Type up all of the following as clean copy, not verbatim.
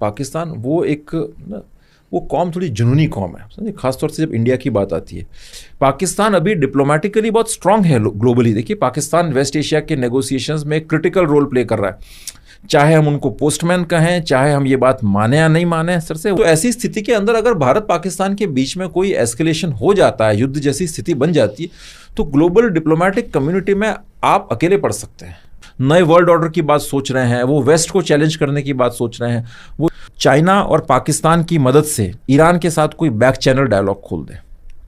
पाकिस्तान वो एक ना वो कौम थोड़ी जुनूनी कौम है, समझे, खासतौर से जब इंडिया की बात आती है। पाकिस्तान अभी डिप्लोमेटिकली बहुत स्ट्रांग है ग्लोबली। देखिए पाकिस्तान वेस्ट एशिया के नेगोशिएशंस में क्रिटिकल रोल प्ले कर रहा है, चाहे हम उनको पोस्टमैन कहें, चाहे हम ये बात माने या नहीं माने सर से। तो ऐसी स्थिति के अंदर अगर भारत पाकिस्तान के बीच में कोई एस्केलेशन हो जाता है, युद्ध जैसी स्थिति बन जाती है, तो ग्लोबल डिप्लोमेटिक कम्युनिटी में आप अकेले पड़ सकते हैं। नए वर्ल्ड ऑर्डर की बात सोच रहे हैं, वो वेस्ट को चैलेंज करने की बात सोच रहे हैं, वो चाइना और पाकिस्तान की मदद से ईरान के साथ कोई बैक चैनल डायलॉग खोल दें,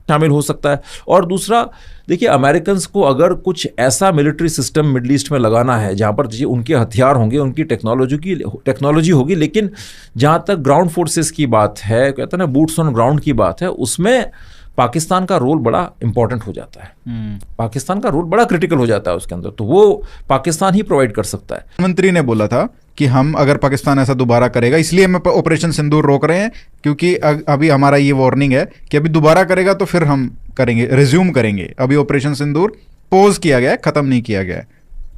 शामिल हो सकता है। और दूसरा देखिए, अमेरिकन को अगर कुछ ऐसा मिलिट्री सिस्टम मिडल ईस्ट में लगाना है जहाँ पर उनके हथियार होंगे, उनकी टेक्नोलॉजी होगी, लेकिन जहाँ तक ग्राउंड फोर्सेस की बात है, कहते हैं ना बूट्स ऑन ग्राउंड की बात है, उसमें पाकिस्तान का रोल बड़ा इंपॉर्टेंट हो जाता है। पाकिस्तान का रोल बड़ा क्रिटिकल हो जाता है उसके अंदर, तो वो पाकिस्तान ही प्रोवाइड कर सकता है। प्रधानमंत्री ने बोला था कि हम अगर पाकिस्तान ऐसा दोबारा करेगा, इसलिए हम ऑपरेशन सिंदूर रोक रहे हैं, क्योंकि अभी हमारा ये वार्निंग है कि अभी दोबारा करेगा तो फिर हम करेंगे, रिज्यूम करेंगे। अभी ऑपरेशन सिंदूर पोज किया गया है, खत्म नहीं किया गया है,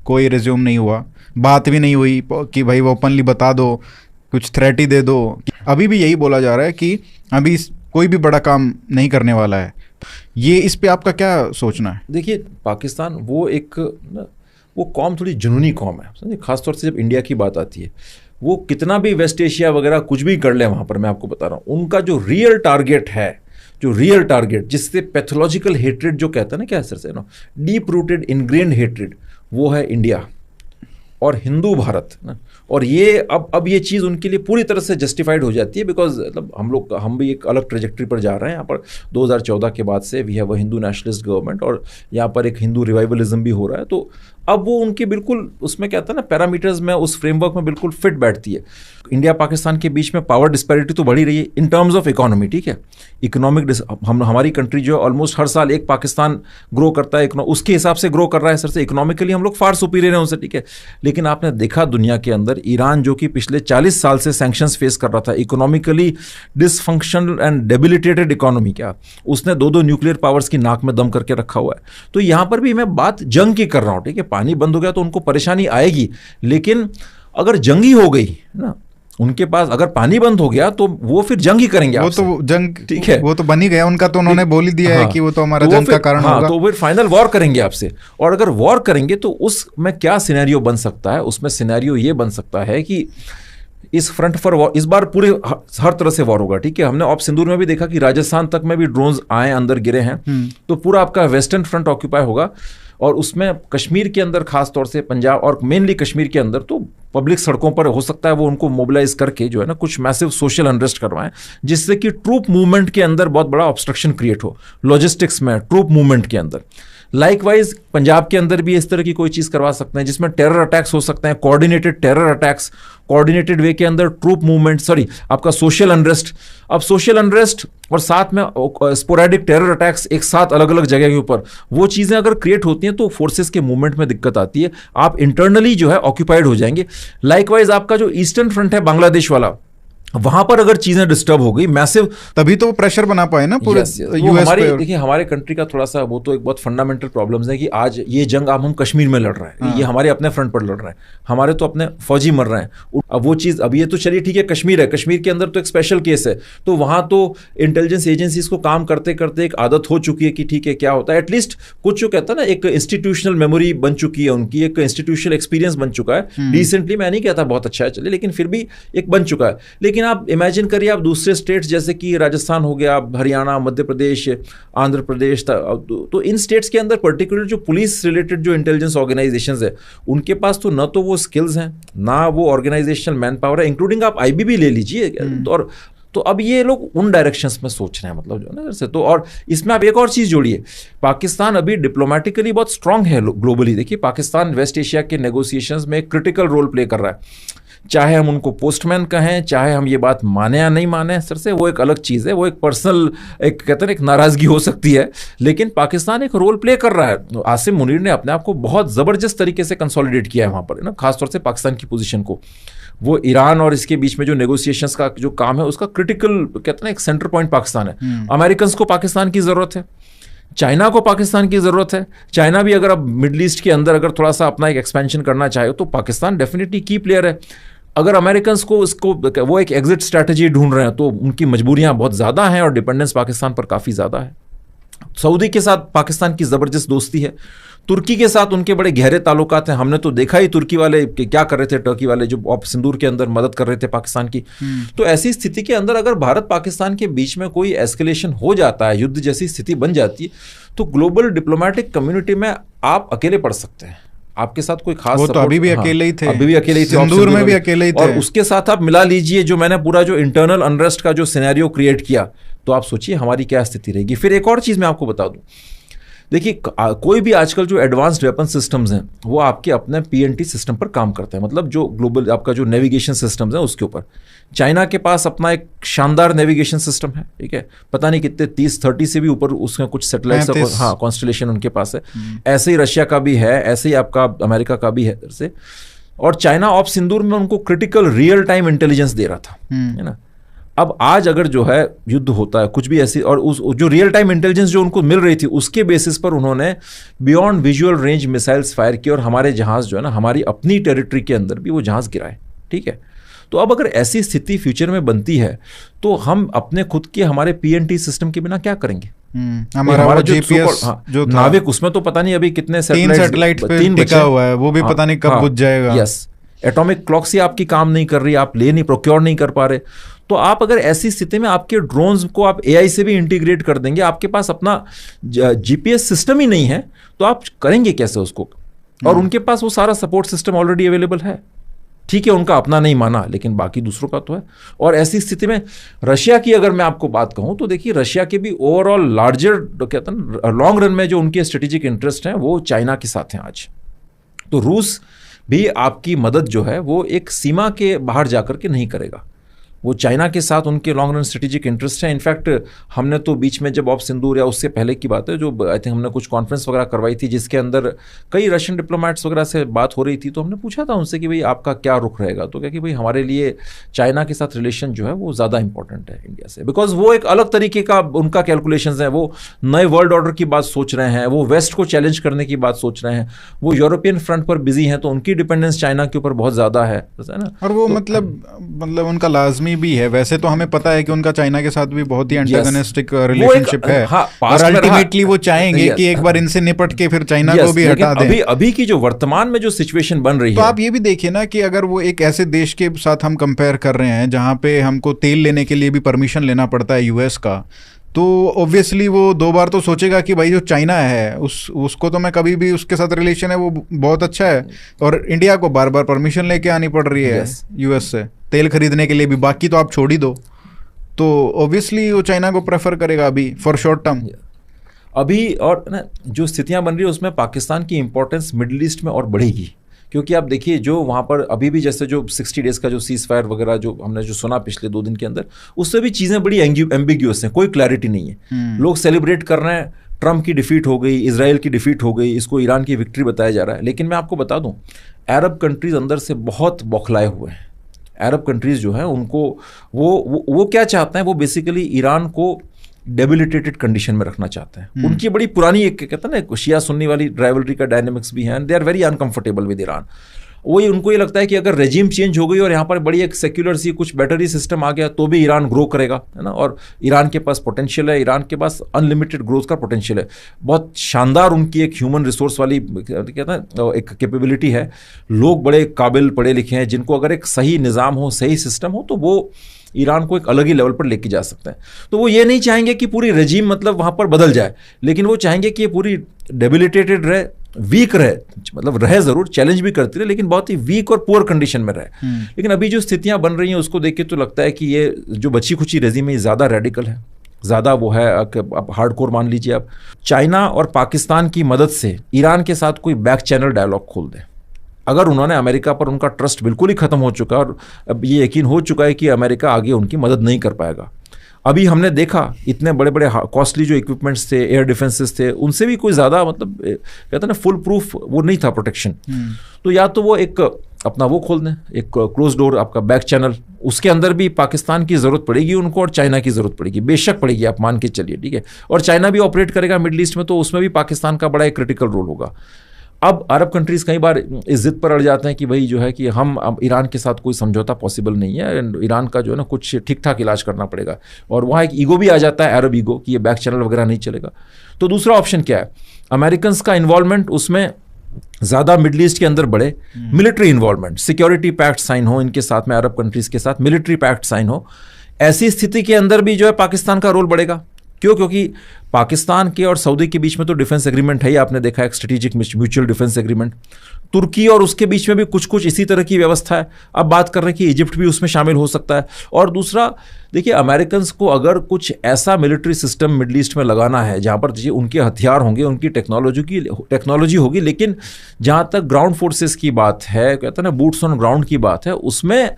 कोई रिज्यूम नहीं हुआ, बात भी नहीं हुई कि भाई वो ओपनली बता दो, कुछ थ्रेट ही दे दो। अभी भी यही बोला जा रहा है कि अभी कोई भी बड़ा काम नहीं करने वाला है। ये इस पे आपका क्या सोचना है? देखिए पाकिस्तान वो एक ना वो कौम थोड़ी जुनूनी कौम है, समझे, खासतौर से जब इंडिया की बात आती है। वो कितना भी वेस्ट एशिया वगैरह कुछ भी कर ले वहाँ पर, मैं आपको बता रहा हूँ, उनका जो रियल टारगेट है, जो रियल टारगेट जिससे पैथोलॉजिकल हेट्रेड जो कहता है ना, क्या सर से डीप रूटेड इनग्रेन्ड हेट्रेड, वो है इंडिया और हिंदू भारत ना। और ये अब ये चीज़ उनके लिए पूरी तरह से जस्टिफाइड हो जाती है, बिकॉज मतलब हम भी एक अलग ट्रेजेक्ट्री पर जा रहे हैं। यहाँ पर 2014 के बाद से we have a Hindu nationalist government, और यहाँ पर एक हिंदू रिवाइवलिज्म भी हो रहा है। तो अब वो उनके बिल्कुल उसमें क्या था ना, पैरामीटर्स में, उस फ्रेमवर्क में बिल्कुल फिट बैठती है। इंडिया पाकिस्तान के बीच में पावर डिस्पैरिटी तो बढ़ी रही है इन टर्म्स ऑफ इकोनॉमी, ठीक है, इकोनॉमिक हमारी कंट्री जो है ऑलमोस्ट हर साल एक पाकिस्तान ग्रो करता है, उसके हिसाब से ग्रो कर रहा है सर से। इकोनॉमिकली हम लोग फार सुपीरियर हैं उनसे, ठीक है। लेकिन आपने देखा दुनिया के अंदर ईरान जो कि पिछले 40 साल से सैंक्शंस फेस कर रहा था, economically dysfunctional and debilitated economy, क्या उसने दो न्यूक्लियर पावर्स की नाक में दम करके रखा हुआ है। तो यहाँ पर भी मैं बात जंग की कर रहा हूँ, ठीक है। पानी बंद हो गया तो उनको परेशानी आएगी, लेकिन अगर जंग ही हो गई ना उनके पास, अगर पानी बंद हो गया तो वो फिर जंग ही करेंगे। वो तो जंग, ठीक है, वो तो बन ही गया उनका, तो उन्होंने बोल ही दिया है कि वो तो हमारा तो जंग का कारण होगा। तो फिर फाइनल वॉर करेंगे आपसे। और अगर वॉर करेंगे तो उसमें क्या सिनेरियो बन सकता है? उसमें सिनेरियो ये बन सकता है कि इस फ्रंट पर वॉर, इस बार पूरे हर तरह से वॉर होगा, ठीक है। हमने ऑप सिंदूर में भी देखा कि राजस्थान तक में भी ड्रोन्स आए, अंदर गिरे हैं। तो पूरा आपका वेस्टर्न फ्रंट ऑक्यूपाई होगा, और उसमें कश्मीर के अंदर, खास तौर से पंजाब और मेनली कश्मीर के अंदर, तो पब्लिक सड़कों पर हो सकता है वो उनको मोबिलाइज करके जो है ना कुछ मैसिव सोशल अनरेस्ट करवाएं, जिससे कि ट्रूप मूवमेंट के अंदर बहुत बड़ा ऑब्स्ट्रक्शन क्रिएट हो, लॉजिस्टिक्स में, ट्रूप मूवमेंट के अंदर। लाइकवाइज पंजाब के अंदर भी इस तरह की कोई चीज़ करवा सकते हैं जिसमें टेरर अटैक्स हो सकते हैं, कोऑर्डिनेटेड टेरर अटैक्स, कोऑर्डिनेटेड वे के अंदर ट्रूप मूवमेंट, आपका सोशल अनरेस्ट। अब सोशल अनरेस्ट और साथ में स्पोरेडिक टेरर अटैक्स एक साथ अलग अलग जगह के ऊपर, वो चीज़ें अगर क्रिएट होती हैं तो फोर्सेस के मूवमेंट में दिक्कत आती है, आप इंटरनली जो है ऑक्यूपाइड हो जाएंगे। लाइकवाइज आपका जो ईस्टर्न फ्रंट है बांग्लादेश वाला, वहां पर अगर चीजें डिस्टर्ब हो गई मैसिव, तभी तो प्रेशर बना पाए ना पूरे यूएस पे। देखिए हमारे कंट्री का थोड़ा सा वो तो एक बहुत फंडामेंटल प्रॉब्लम्स है कि आज ये जंग हम कश्मीर में लड़ रहे हैं, ये हमारे अपने फ्रंट पर लड़ रहे हैं, हमारे तो अपने फौजी मर रहे हैं। अब वो चीज, अब ये तो चलिए ठीक है, कश्मीर है, कश्मीर के अंदर तो एक स्पेशल केस है, तो वहां तो इंटेलिजेंस एजेंसीज को काम करते करते एक आदत हो चुकी है कि ठीक है क्या होता है, एटलीस्ट कुछ जो कहता है ना एक इंस्टीट्यूशनल मेमोरी बन चुकी है उनकी, एक इंस्टीट्यूशनल एक्सपीरियंस बन चुका है। रिसेंटली मैं नहीं कहता बहुत अच्छा है चले, लेकिन फिर भी एक बन चुका है। लेकिन आप इमेजिन करिए आप दूसरे स्टेट्स जैसे कि राजस्थान हो गया, हरियाणा, मध्य प्रदेश, आंध्र प्रदेश, तो इन स्टेट्स के अंदर पर्टिकुलर जो पुलिस रिलेटेड जो इंटेलिजेंस ऑर्गेनाइजेशंस है, उनके पास तो न तो वो स्किल्स हैं, ना वो ऑर्गेनाइजेशनल मैन पावर है, इंक्लूडिंग आप आईबीबी ले लीजिए। और तो अब ये लोग उन डायरेक्शंस में सोच रहे हैं, मतलब जो ना से। तो और इसमें आप एक और चीज़ जोड़िए, पाकिस्तान अभी डिप्लोमेटिकली बहुत स्ट्रांग है ग्लोबली। देखिए पाकिस्तान वेस्ट एशिया के नेगोशिएशंस में एक क्रिटिकल रोल प्ले कर रहा है, चाहे हम उनको पोस्टमैन कहें, चाहे हम ये बात माने या नहीं माने सर से, वो एक अलग चीज़ है, वो एक पर्सनल, एक कहते हैं एक नाराज़गी हो सकती है, लेकिन पाकिस्तान एक रोल प्ले कर रहा है। आसिम मुनीर ने अपने आप को बहुत ज़बरदस्त तरीके से कंसोलिडेट किया है वहाँ पर ना, खासतौर से पाकिस्तान की पोजीशन को। वो ईरान और इसके बीच में जो नेगोशिएशंस का जो काम है उसका क्रिटिकल कहते हैं एक सेंटर पॉइंट पाकिस्तान है। अमेरिकन को पाकिस्तान की ज़रूरत है, चाइना को पाकिस्तान की ज़रूरत है। चाइना भी अगर अब मिडल ईस्ट के अंदर अगर थोड़ा सा अपना एक एक्सपेंशन करना चाहे तो पाकिस्तान डेफिनेटली की प्लेयर है। अगर अमेरिकन्स को इसको वो एक एग्जिट स्ट्रैटेजी ढूंढ रहे हैं तो उनकी मजबूरियां बहुत ज़्यादा हैं और डिपेंडेंस पाकिस्तान पर काफ़ी ज़्यादा है। सऊदी के साथ पाकिस्तान की ज़बरदस्त दोस्ती है, तुर्की के साथ उनके बड़े गहरे ताल्लुकात हैं। हमने तो देखा ही तुर्की वाले क्या कर रहे थे, टर्की वाले जो ऑप सिंदूर के अंदर मदद कर रहे थे पाकिस्तान की। तो ऐसी स्थिति के अंदर अगर भारत पाकिस्तान के बीच में कोई एस्केलेशन हो जाता है, युद्ध जैसी स्थिति बन जाती है, तो ग्लोबल डिप्लोमेटिक कम्युनिटी में आप अकेले पड़ सकते हैं। आपके साथ कोई खास वो तो अभी भी अकेले ही थे, अभी भी अकेले ही थे, सिंदूर में भी अकेले ही थे। और उसके साथ आप मिला लीजिए जो मैंने पूरा जो इंटरनल अनरेस्ट का जो सिनेरियो क्रिएट किया, तो आप सोचिए हमारी क्या स्थिति रहेगी। फिर एक और चीज़ मैं आपको बता दूं, देखिए कोई भी आजकल जो एडवांस्ड वेपन सिस्टम्स हैं वो आपके अपने PNT सिस्टम पर काम करते हैं, मतलब जो ग्लोबल आपका जो नेविगेशन सिस्टम्स हैं उसके ऊपर। चाइना के पास अपना एक शानदार नेविगेशन सिस्टम है, ठीक है, पता नहीं कितने 30-30 से भी ऊपर उसमें कुछ सैटेलाइट्स, हाँ, कॉन्स्टलेशन उनके पास है। ऐसे ही रशिया का भी है, ऐसे ही आपका अमेरिका का भी है से। और चाइना ऑफ सिंदूर में उनको क्रिटिकल रियल टाइम इंटेलिजेंस दे रहा था, है ना। अब आज अगर जो है युद्ध होता है कुछ भी ऐसी, और उस जो रियल टाइम इंटेलिजेंस जो उनको मिल रही थी उसके बेसिस पर उन्होंने beyond visual range missiles fire किए और हमारे जहाज जो है ना, हमारी अपनी टेरिटरी के अंदर भी वो जहाज गिराए, ठीक है। तो अब अगर ऐसी स्थिति फ्यूचर में बनती है तो हम अपने खुद के हमारे PNT सिस्टम के बिना क्या करेंगे? हमारा जो GPS जो नाविक, उसमें तो पता नहीं अभी कितने सैटेलाइट पे टिका हुआ है, वो भी पता नहीं कब बुझ जाएगा। यस, एटॉमिक क्लॉक से आपकी काम नहीं कर रही, आप प्रोक्योर नहीं कर पा रहे। तो आप अगर ऐसी स्थिति में आपके ड्रोन्स को आप AI से भी इंटीग्रेट कर देंगे, आपके पास अपना GPS सिस्टम ही नहीं है, तो आप करेंगे कैसे उसको? और उनके पास वो सारा सपोर्ट सिस्टम ऑलरेडी अवेलेबल है, ठीक है, उनका अपना नहीं माना लेकिन बाकी दूसरों का तो है। और ऐसी स्थिति में रशिया की अगर मैं आपको बात कहूं तो देखिए, रशिया के भी ओवरऑल लार्जर कहते हैं लॉन्ग रन में जो उनके स्ट्रेटेजिक इंटरेस्ट हैं वो चाइना के साथ हैं आज। तो रूस भी आपकी मदद जो है वो एक सीमा के बाहर जाकर के नहीं करेगा, वो चाइना के साथ उनके लॉन्ग रन स्ट्रेटेजिक इंटरेस्ट है। इनफैक्ट हमने तो बीच में जब ऑफ सिंदूर या उससे पहले की बात है, जो आई थिंक हमने कुछ कॉन्फ्रेंस वगैरह करवाई थी जिसके अंदर कई रशियन डिप्लोमेट्स वगैरह से बात हो रही थी, तो हमने पूछा था उनसे कि भाई आपका क्या रुख रहेगा, तो क्या कि भाई हमारे लिए चाइना के साथ रिलेशन जो है वो ज़्यादा इंपॉर्टेंट है इंडिया से, बिकॉज वो एक अलग तरीके का उनका कैलकुलेशन है, वो नए वर्ल्ड ऑर्डर की बात सोच रहे हैं, वो वेस्ट को चैलेंज करने की बात सोच रहे हैं, वो यूरोपियन फ्रंट पर बिजी हैं, तो उनकी डिपेंडेंस चाइना के ऊपर बहुत ज़्यादा है ना। और वो मतलब उनका लाजमी भी है, वैसे तो हमें पता है कि उनका चाइना के साथ भी बहुत ही एंटागोनिस्टिक रिलेशनशिप है, और अल्टीमेटली वो चाहेंगे कि एक बार इनसे निपट के फिर चाइना को भी हटा दें। अभी की जो वर्तमान में जो सिचुएशन बन रही है, तो आप ये भी देखिए ना कि अगर वो एक ऐसे देश के साथ हम कंपेयर कर रहे हैं जहां पे हमको तेल लेने के लिए भी परमिशन लेना पड़ता है US का, तो ऑब्वियसली वो 2 बार तो सोचेगा कि भाई जो चाइना है उसको तो मैं कभी भी उसके साथ रिलेशन है वो बहुत अच्छा है, और इंडिया को बार बार परमिशन लेके आनी पड़ रही है US से तेल खरीदने के लिए भी, बाकी तो आप छोड़ ही दो। तो ऑब्वियसली वो चाइना को प्रेफर करेगा अभी फॉर शॉर्ट टर्म अभी। और ना जो स्थितियां बन रही है उसमें पाकिस्तान की इंपॉर्टेंस मिडिल ईस्ट में और बढ़ेगी, क्योंकि आप देखिए जो वहाँ पर अभी भी जैसे जो 60 डेज़ का जो सीज फायर वगैरह जो हमने जो सुना पिछले 2 दिन के अंदर, उससे भी चीज़ें बड़ी एम्बिग्यूअस हैं, कोई क्लैरिटी नहीं है। लोग सेलिब्रेट कर रहे हैं, ट्रम्प की डिफीट हो गई, इजराइल की डिफीट हो गई, इसको ईरान की विक्ट्री बताया जा रहा है। लेकिन मैं आपको बता दूं, अरब कंट्रीज़ अंदर से बहुत बौखलाए हुए हैं। अरब कंट्रीज़ जो हैं उनको वो क्या चाहते हैं, वो बेसिकली ईरान को डेबिलिटेटेड कंडीशन में रखना चाहते हैं। उनकी बड़ी पुरानी एक कहते हैं ना शिया सुन्नी वाली राइवलरी का डायनेमिक्स भी है, and they are very uncomfortable with Iran. वही उनको ये लगता है कि अगर रेजिम चेंज हो गई और यहाँ पर बड़ी एक सेक्युलर सी कुछ बेटर ही सिस्टम आ गया तो भी ईरान ग्रो करेगा, है ना। और ईरान के पास पोटेंशियल है, ईरान के पास अनलिमिटेड ग्रोथ का पोटेंशियल है, बहुत शानदार उनकी एक ह्यूमन रिसोर्स वाली कहते हैं एक कैपेबिलिटी है, लोग बड़े काबिल पढ़े लिखे हैं जिनको अगर एक सही निज़ाम हो, सही सिस्टम हो, तो वो ईरान को एक अलग ही लेवल पर लेके जा सकते हैं। तो वो ये नहीं चाहेंगे कि पूरी रेजिम मतलब वहाँ पर बदल जाए, लेकिन वो चाहेंगे कि ये पूरी डेबिलिटेटेड रहे, वीक रहे, मतलब रहे ज़रूर, चैलेंज भी करती रहे, लेकिन बहुत ही वीक और पुअर कंडीशन में रहे। लेकिन अभी जो स्थितियाँ बन रही हैं उसको देख के तो लगता है कि ये जो बची खुची रेजिम है ये ज़्यादा रेडिकल है, ज़्यादा वो है, आप हार्डकोर मान लीजिए। आप चाइना और पाकिस्तान की मदद से ईरान के साथ कोई बैक चैनल डायलॉग खोल दें, अगर उन्होंने अमेरिका पर उनका ट्रस्ट बिल्कुल ही ख़त्म हो चुका है और अब ये यकीन हो चुका है कि अमेरिका आगे उनकी मदद नहीं कर पाएगा। अभी हमने देखा इतने बड़े बड़े कॉस्टली जो इक्विपमेंट्स थे, एयर डिफेंसेस थे, उनसे भी कोई ज़्यादा मतलब कहते हैं ना फुल प्रूफ वो नहीं था प्रोटेक्शन। तो या तो वो एक अपना वो खोल दें, एक क्लोज डोर आपका बैक चैनल, उसके अंदर भी पाकिस्तान की ज़रूरत पड़ेगी उनको और चाइना की ज़रूरत पड़ेगी, बेशक पड़ेगी, आप मान के चलिए, ठीक है। और चाइना भी ऑपरेट करेगा मिडल ईस्ट में, तो उसमें भी पाकिस्तान का बड़ा एक क्रिटिकल रोल होगा। अब अरब कंट्रीज़ कई बार इस जिद पर अड़ जाते हैं कि भाई जो है कि हम अब ईरान के साथ कोई समझौता पॉसिबल नहीं है, एंड ईरान का जो है ना कुछ ठीक ठाक इलाज करना पड़ेगा, और वहाँ एक ईगो भी आ जाता है, अरब ईगो, कि ये बैक चैनल वगैरह नहीं चलेगा। तो दूसरा ऑप्शन क्या है, अमेरिकन का इन्वॉल्वमेंट उसमें ज़्यादा मिडल ईस्ट के अंदर बढ़े, military involvement, security pact sign हो इनके साथ में, अरब कंट्रीज़ के साथ मिलिट्री पैक्ट साइन हो। ऐसी स्थिति के अंदर भी जो है पाकिस्तान का रोल बढ़ेगा। क्यों? क्योंकि पाकिस्तान के और सऊदी के बीच में तो डिफेंस एग्रीमेंट है ही, आपने देखा है, एक स्ट्रेटेजिक म्यूचुअल डिफेंस एग्रीमेंट। तुर्की और उसके बीच में भी कुछ कुछ इसी तरह की व्यवस्था है। अब बात कर रहे हैं कि इजिप्ट भी उसमें शामिल हो सकता है। और दूसरा, देखिए, अमेरिकन को अगर कुछ ऐसा मिलिट्री सिस्टम मिडल ईस्ट में लगाना है जहाँ पर उनके हथियार होंगे, उनकी टेक्नोलॉजी होगी, लेकिन जहाँ तक ग्राउंड फोर्सेस की बात है, कहते हैं ना बूट्स ऑन ग्राउंड की बात है, उसमें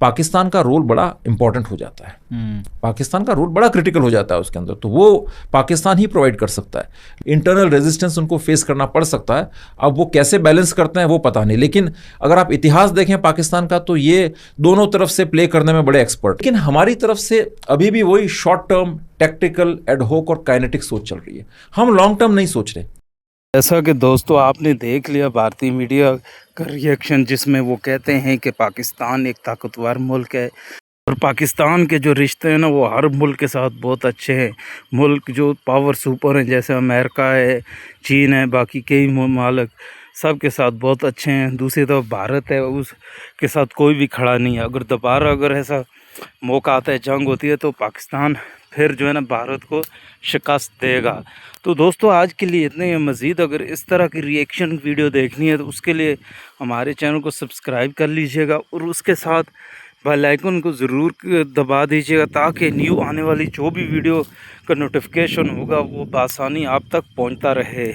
पाकिस्तान का रोल बड़ा इंपॉर्टेंट हो जाता है। पाकिस्तान का रोल बड़ा क्रिटिकल हो जाता है उसके अंदर, तो वो पाकिस्तान ही प्रोवाइड कर सकता है। इंटरनल रेजिस्टेंस उनको फेस करना पड़ सकता है। अब वो कैसे बैलेंस करते हैं वो पता नहीं, लेकिन अगर आप इतिहास देखें पाकिस्तान का, तो ये दोनों तरफ से प्ले करने में बड़े एक्सपर्ट। लेकिन हमारी तरफ से अभी भी वही शॉर्ट टर्म, टैक्टिकल, एडहोक और काइनेटिक सोच चल रही है। हम लॉन्ग टर्म नहीं सोच रहे। जैसा कि दोस्तों आपने देख लिया भारतीय मीडिया का रिएक्शन, जिसमें वो कहते हैं कि पाकिस्तान एक ताकतवर मुल्क है और पाकिस्तान के जो रिश्ते हैं ना वो हर मुल्क के साथ बहुत अच्छे हैं। मुल्क जो पावर सुपर हैं जैसे अमेरिका है, चीन है, बाकी कई ममालिक, सब के साथ बहुत अच्छे हैं। दूसरी तरफ भारत है, उसके साथ कोई भी खड़ा नहीं है। अगर ऐसा मौका आता है, जंग होती है, तो पाकिस्तान फिर जो है ना भारत को शिकस्त देगा। तो दोस्तों आज के लिए इतने ही। मज़ीद अगर इस तरह की रिएक्शन वीडियो देखनी है तो उसके लिए हमारे चैनल को सब्सक्राइब कर लीजिएगा और उसके साथ बेल आइकन को ज़रूर दबा दीजिएगा, ताकि न्यू आने वाली जो भी वीडियो का नोटिफिकेशन होगा वो बआसानी आप तक पहुंचता रहे।